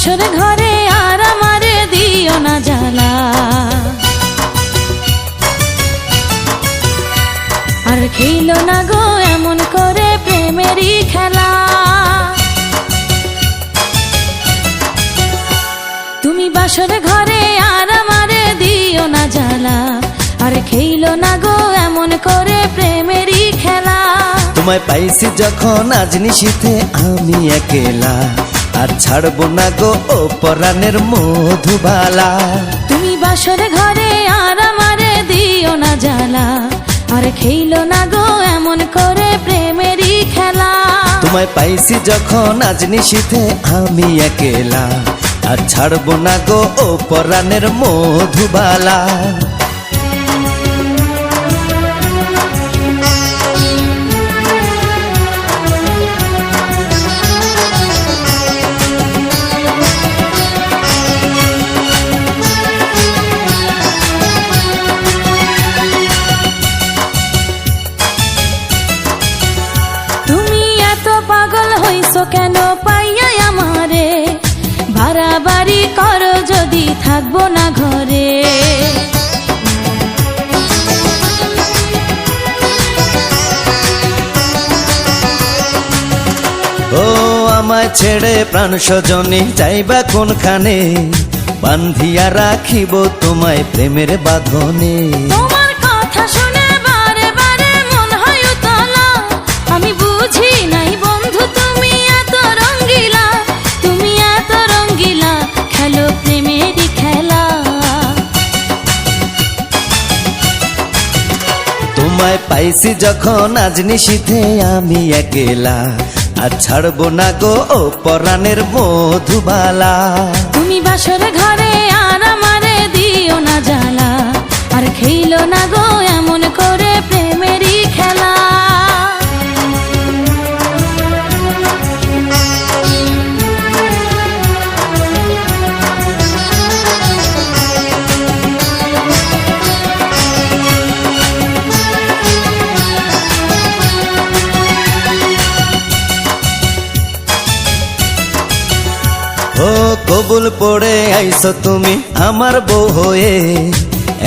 বাসর ঘরে আর আমারে দিও না জ্বালা, আর খেলো না গো এমন করে প্রেমেরই খেলা। তুমি বাসর ঘরে আর আমারে দিও না জ্বালা, আর খেলো না গো এমন করে প্রেমেরই খেলা। তোমায় পাইছি যখন আজ নিশীথে আমি একেলা, আর ছাড়বো না গো ও পরাণের মধুবালা। তুমি বাসর ঘরে আর আমারে দিও না জ্বালা, আর খেলো না গো এমন করে প্রেমেরই খেলা। তোমায় পাইছি যখন আজ নিশীথে আমি একেলা, আর ছাড়বো না গো ও পরাণের মধুবালা। পাগল হইছো কেন পাইয়া আমারে, বাড়াবাড়ি করো যদি থাকবো না ঘরে। ও আমায় ছেড়ে প্রাণ স্বজনে যাইবা কোনখানে, বান্ধিয়া রাখিব তোমায় প্রেমের বাঁধনে। তোমার কথা শুনে বারে বারে মন হয় উতলা, আমি বুঝি নাই বন্ধু তুমি এত রঙ্গিলা, তুমি এত রঙ্গিলা খেলো প্রেমেরই খেলা। তোমায় পাইছি যখন আজ নিশীথে আমি একেলা, আর ছাড়বো না গো ও পরাণের মধুবালা। তুমি বাসর ঘরে আর আমারে দিও না জ্বালা, আর খেলো না গো এমন করে প্রেমেরই খেলা। ও কবুল পড়ে আইছো তুমি আমার বউ হয়ে,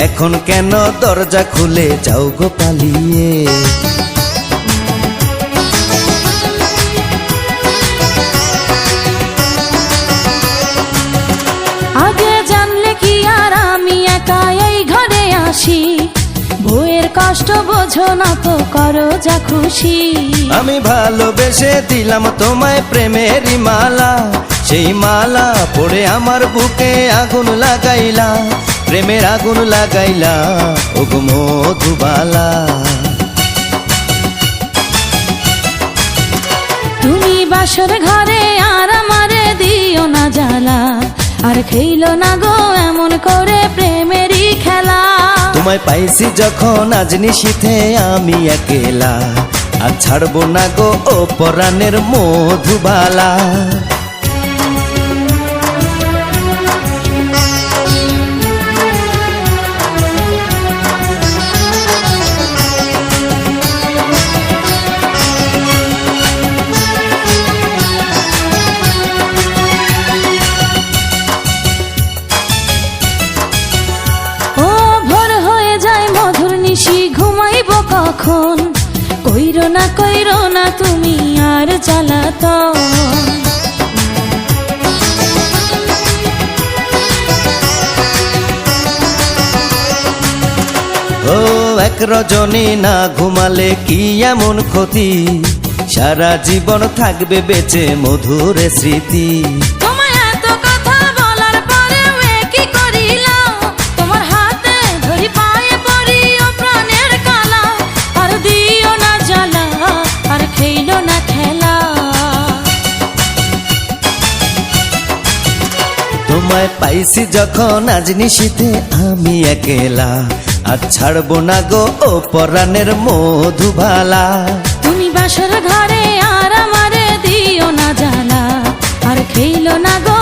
এখন কেন দরজা খুলে যাও গো পালিয়ে। আগে জানলে কি আর আমি একা এই ঘরে আসি, বউয়ের কষ্ট বোঝো না তো করো যা খুশি। আমি ভালোবেসে দিলাম তোমায় প্রেমেরই মালা, সেই মালা পড়ে আমার বুকে আগুন লাগাইলা, প্রেমের আগুন লাগাইলা ও গো মধুবালা। তুমি বাসর ঘরে আর আমারে দিও না জ্বালা, আর খেলো না গো এমন করে প্রেমেরই খেলা। তোমায় পাইছি যখন আজ নিশীথে আমি একেলা, আর ছাড়বো না গো ও পরাণের মধুবালা। ঘুমাইব কখন, কইরো না তুমি আর জ্বালাতন। ও এক রজনী না ঘুমালে কি এমন ক্ষতি, সারা জীবন থাকবে বেঁচে মধুর স্মৃতি। তোমায় পাইছি যখন আজ নিশীথে আমি একেলা, আর ছাড়বো না গো ও পরাণের মধুবালা। তুমি বাসর ঘরে আর আমারে দিও না জ্বালা, আর খেলো না গো